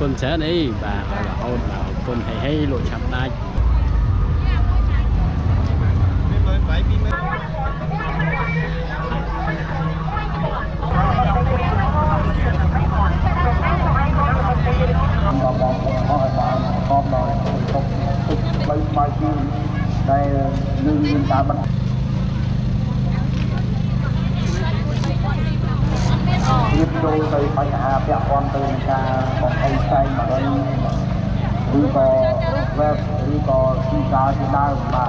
con sẽ đi bà ôn là con hay lội chạm tay đây nhưng ta bắt tiếp đôi tới phải hạ vẹn quan từ ta còn tay say mà đây đi có web đi có đi ra thì đa mà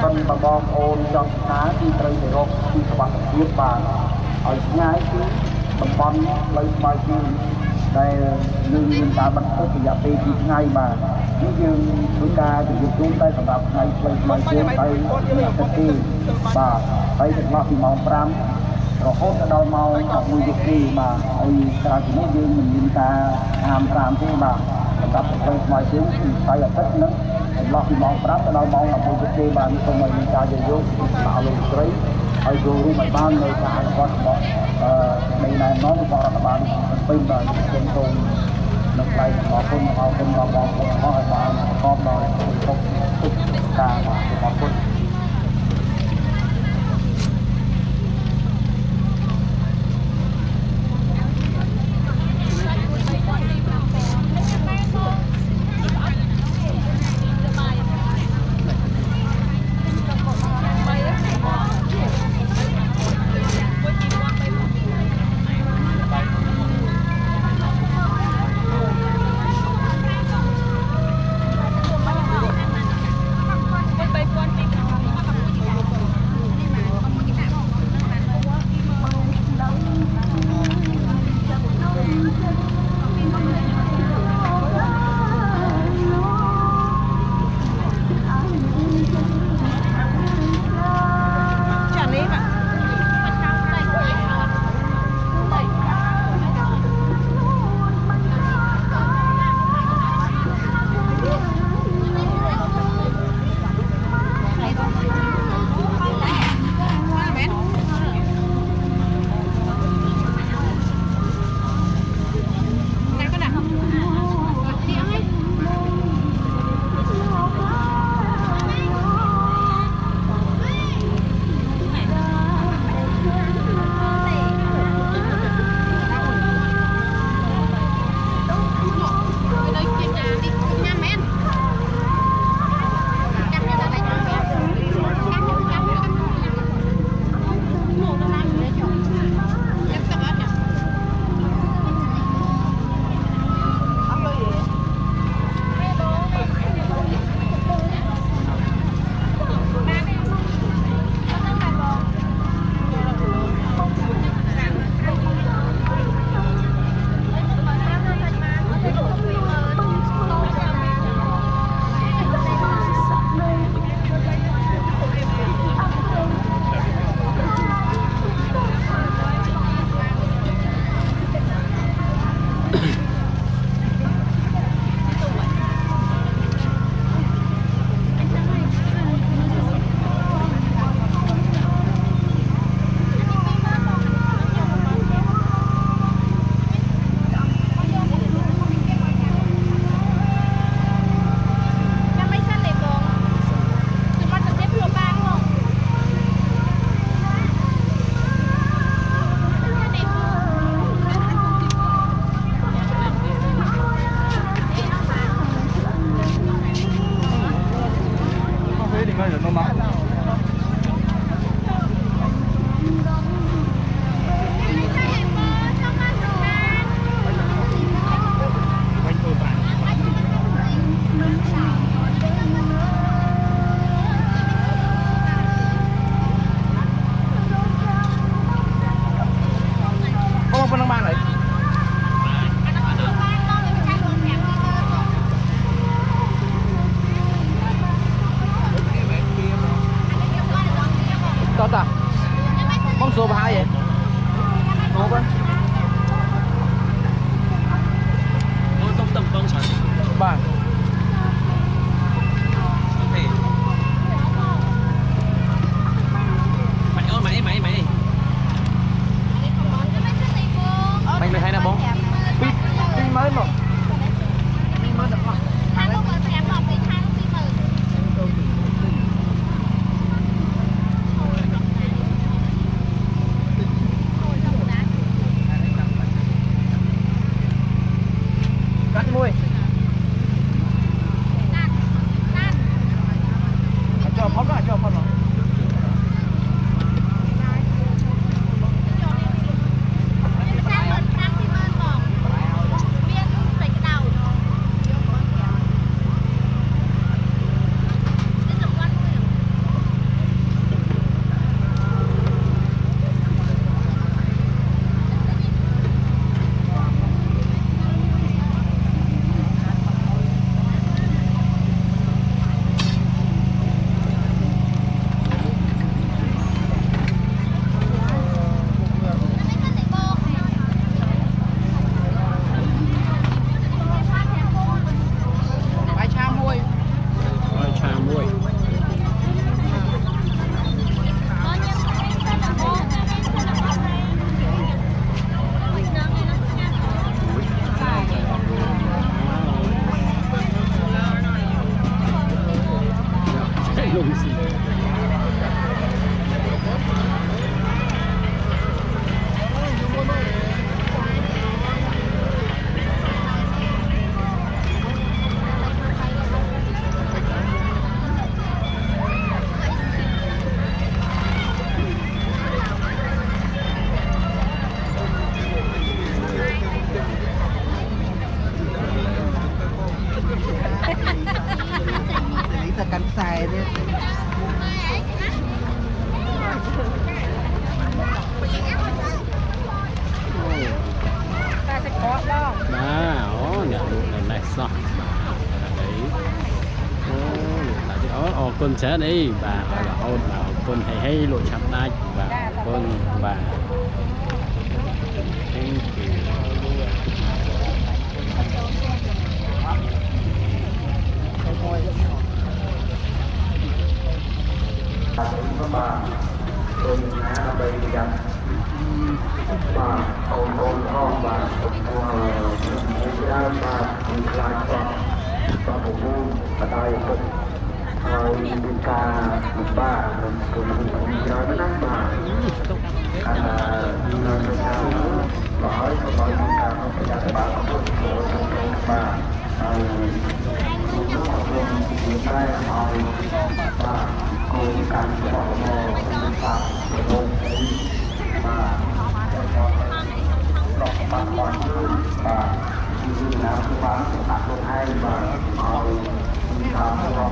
phần bà bom ôn trong ná đi tới để rộp đi các bạn biết bà ở nhái chứ bằng con lấy mai chứ đây nhưng ta bắt tới thì giả tê thì ngay mà nếu như chúng ta thì chúng ta phải gặp ngay lấy mai chứ tay cái gì bà tay được lo thì màu pram rồi hốt ở đâu mau học mùi dục đi mà ơi ta chỉ nói dương mình nhìn ta hàm pram thế mà gặp tay mai chứ thì tay ở tất nữa lo thì màu pram ở đâu mau học mùi dục đi mà như không mày ta giờ vô tạo lên đấy ở vô luôn mày ban người ta con đây này nó cũng còn là bạn pin và trên thùng nó lại họ không họ con rồi không ta mà họ không ลงสี Lấy ra cắn xài đi. Ta sẽ có đó. Đó, nhận được này này sao đấy ô con sẽ đi bà là ôn bảo con hay lội chậm đây và con bà bà tôi đã bây giờ bà ôn con bà ra bà lại bà phục vụ ở đây cũng đi ca bà cũng nói với nắng bà nói với sao hỏi đi ca không phải ra bà không có bà hiện tại hỏi bà cô cần bỏ mồ bà không thấy bà lọc bà mọi người bà như là bà đặt luôn hai bà hỏi bà không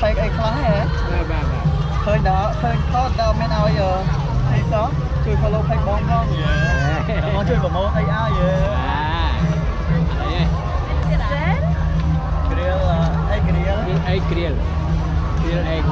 เพลงไอ้คล้ายฮะเคยด่าเคยทอดดาวไม่เอาเยอะไอ้ซอช่วยฟอลโล่เพลงบองก้องเยอะมองช่วยผมมองไอ้อาเยอะ grill egg grill egg grill grill egg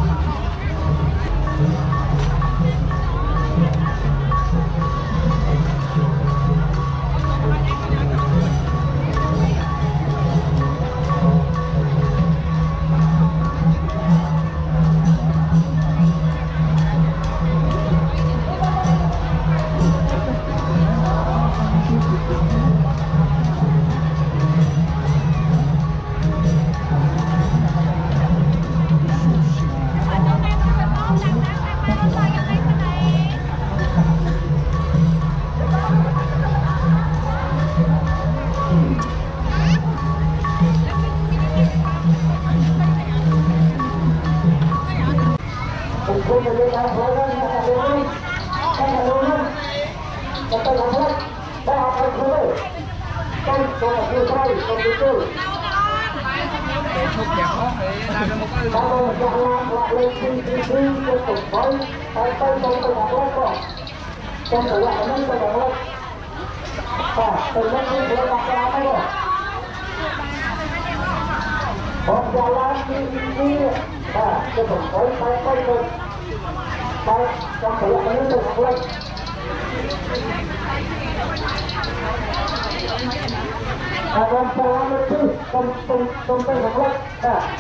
Akan jalan itu sampai hangat,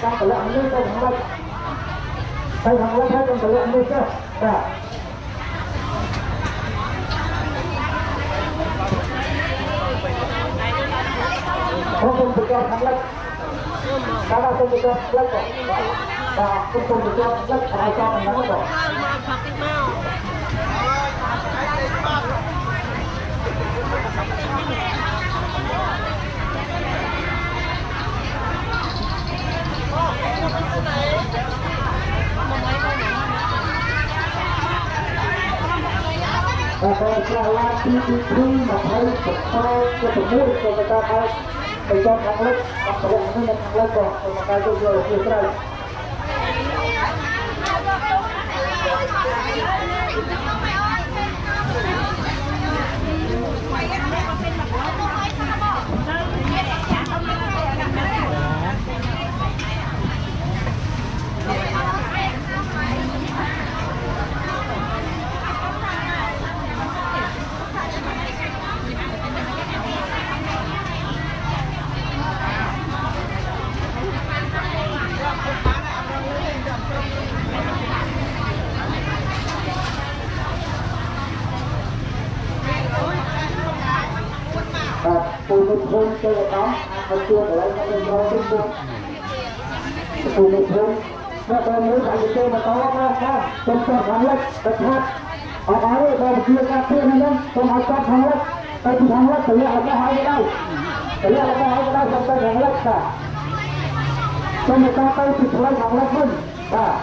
sampai hangat itu hangat, sampai hangat itu sampai hangat. Không betul hangat, kalau không betul hangat, không betul hangat, hai con mình nắng rồi. Kalau salah itu makanya ketemu kita harus pegang hangat, apa yang hangat kok, maka itu juga Pun saya tahu, aku adalah yang berada di pun. Nak kamu saya itu bertawar lah, tentang hangat, dekat. Apa ini kalau dia kata macam tentang hangat, tapi hangat saya ada hari dah. Saya ada hari dah sampai hangat dah. Saya kata itu selain hangat pun, dah.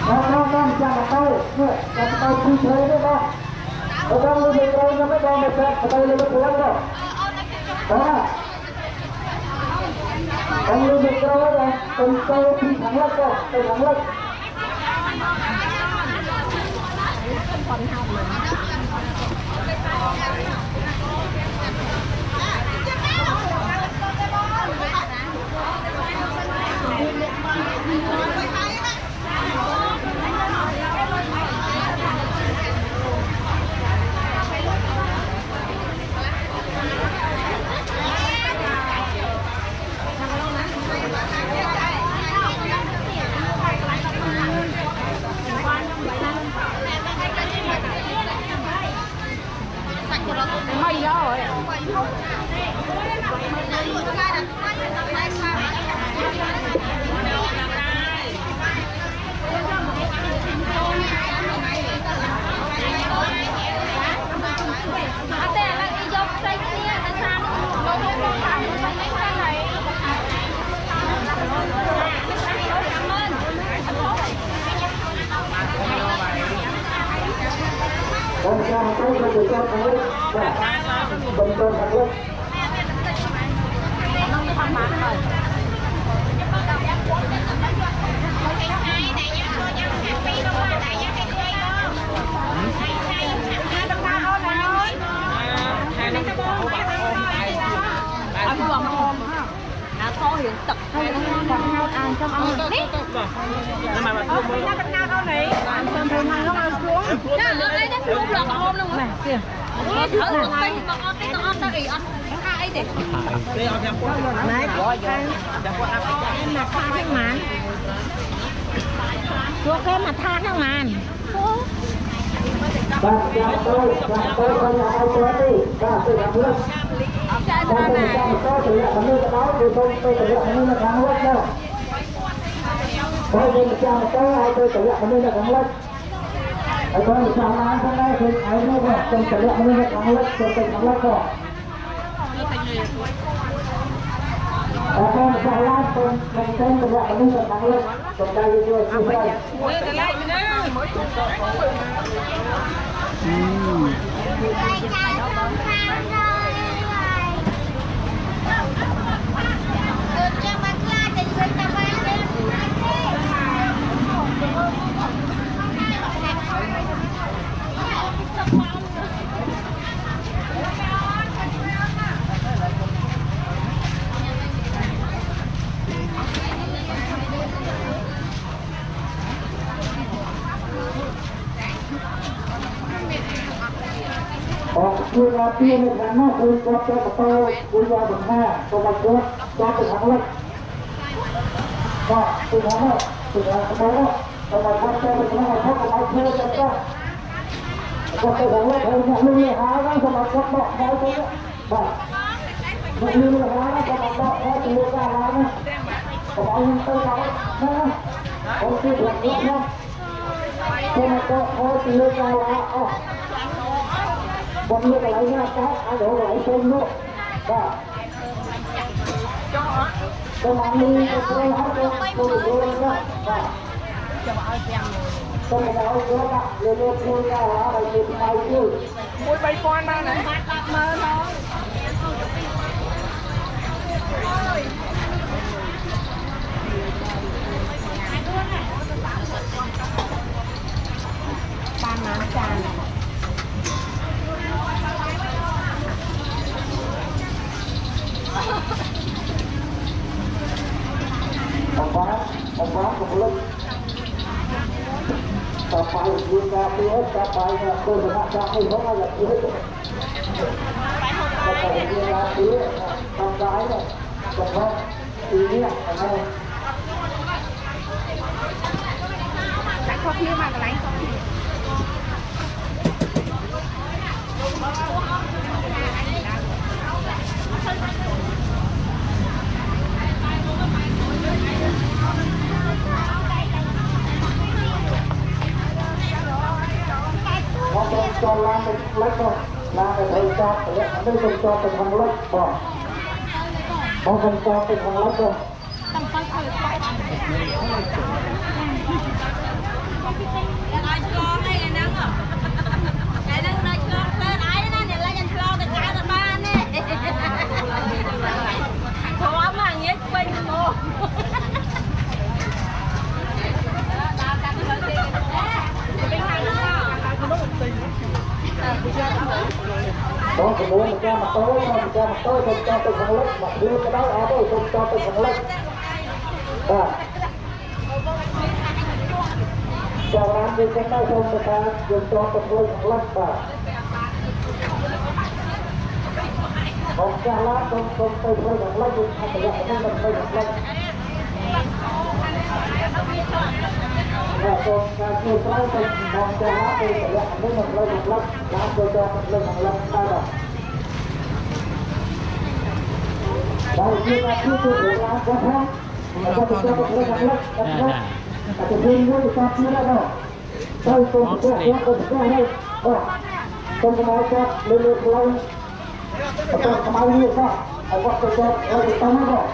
Orang jangan tahu, jangan tahu pun saya itu dah. Orang lebih kurang sampai dalam besar, orang lebih kurang dah. Orang lebih kurang dah, tentang pun hangat dah, hangat. Bentuk trong ông đấy nhưng mà nó cắt nhau đâu này trong thời gian nó xuống ở đây nó xuống là ôm luôn này kìa thở được tay bằng cái tao ta ỉ ăn hai để này mặt thaทั้งมันตัวแค่มาทาทั้งมัน Ba tôi không là ai chơi đi, ba tôi làm luôn. Ba tôi tự nhận mình cái đó thì tôi tự nhận mình là thằng lắc đâu. Tôi nhưng mà tôi ai tôi tự nhận mình là thằng lắc. Ở tôi sao mà anh hôm nay thì ai nói là tôi tự nhận mình là thằng lắc, tôi tự thằng lắc rồi. Ở tôi sao lắm tôi tự nhận mình là thằng lắc, còn đây thì tôi chưa chơi. Kui api ni karena kui kuat atau kui benar, kalau kuat kuat sangat. Pak, sudah kemana? Kalau kuat benar, kalau kuat cepat. Kuat sangat, hanya ni harang sama kuat mak mau tu. Pak, ni harang sama mak mau tu harang. Kalau yang tu harang, okey berapa? Kalau kuat tu harang. Bọn như cái lấy nha, ai đổ lại xem nữa. Và cho mà đi tôi nói cho tôi được vô lên nha. Và tôi nói cho các bạn lên tôi ra là bài chuyện này chứ. Môi bay con ba này. Mơ nó. Ba má tràn. Ông bác một lúc tập bài vươn ra phía tập bài tôi được hát ra hay không ai là phía tập bài vươn ra phía tập cái này tập không ý nghĩa ở đây chắc có khi mà cái cho làm cái lách thôi, làm cái thời gian để đây không cho cái thằng lách bỏ, không cho cái thằng lách thôi. Đó thì muốn cha mặt tối không cho tôi thằng lách mà đưa cái đó ở đây không cho tôi thằng lách. Cho làm đi cái đó không người ta dùng cho tôi thằng lách và còn cha lát không tôi thằng lách nhưng mà bây giờ không cần tôi thằng lách. Còn tôi nói còn cha lát tôi phải làm với mình lên thằng lách, làm tôi cho mình lên thằng lách ta rồi. Đây như là cứ tự làm có khác, mà cho tôi cho mình lên thằng lách, thì riêng với ta chưa ra đâu. Đây tôi sẽ ra đây, tôi có nói cho lên lên tôi có bao nhiêu sao? Ở qua tôi cho lên tâm rồi.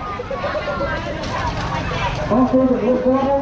Tôi được lên qua đây.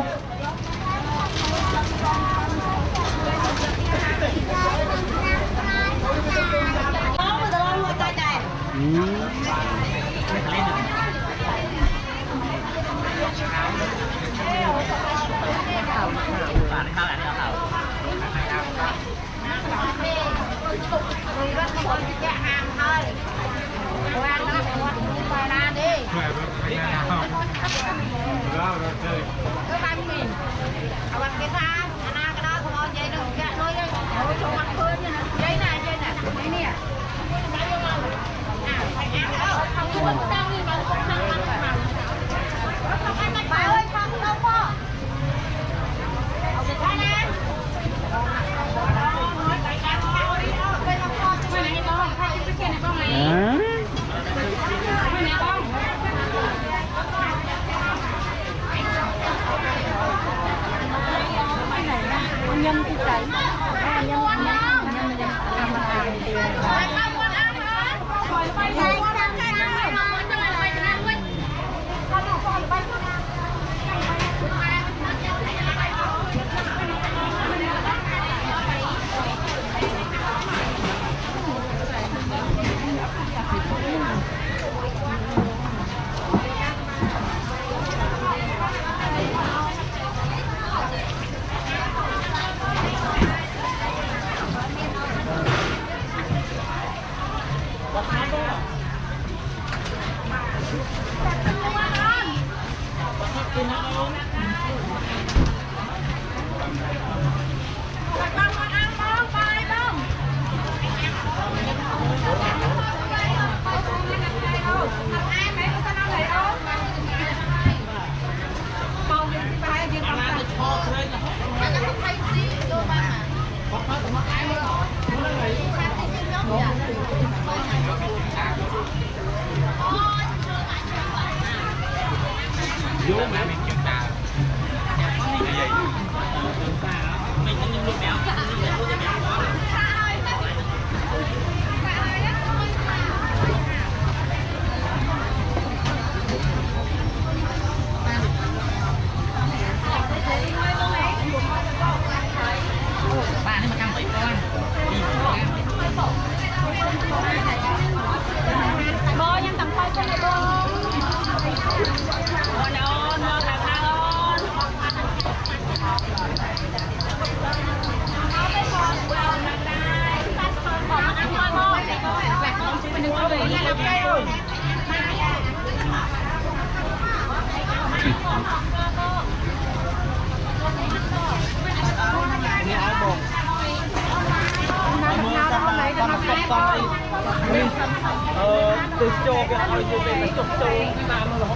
từ chỗ cái ở chỗ này là chỗ chỗ làm nó vô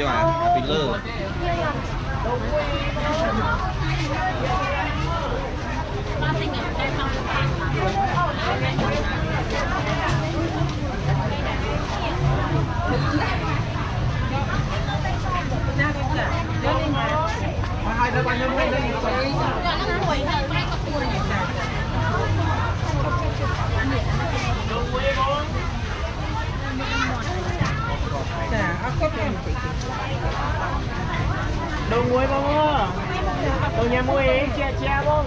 à bị lừa hai đứa bao nhiêu đây đây đồ muối bông đồ nhà muối che che bông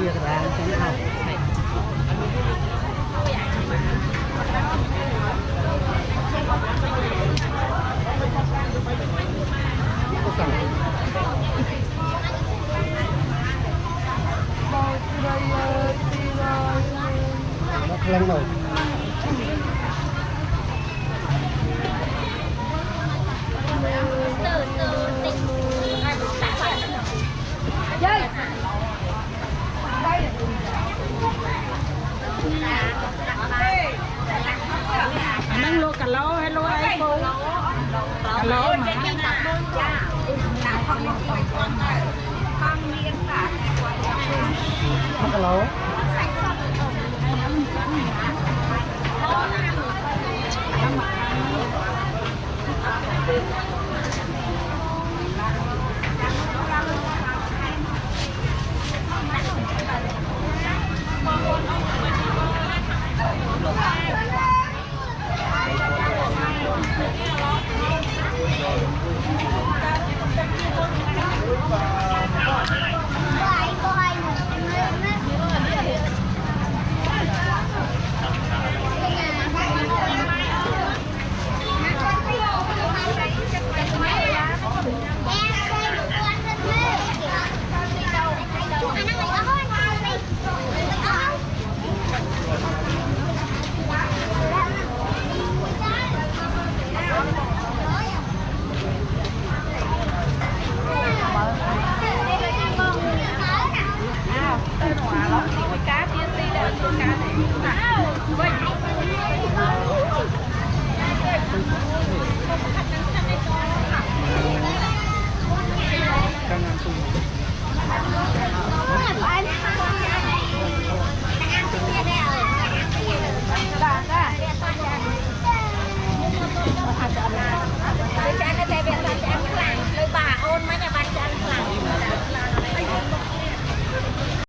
kia là cái nào lên rồi Nâng lô cả lô hay lô ấy cô? Cả lô mà. cả lỗ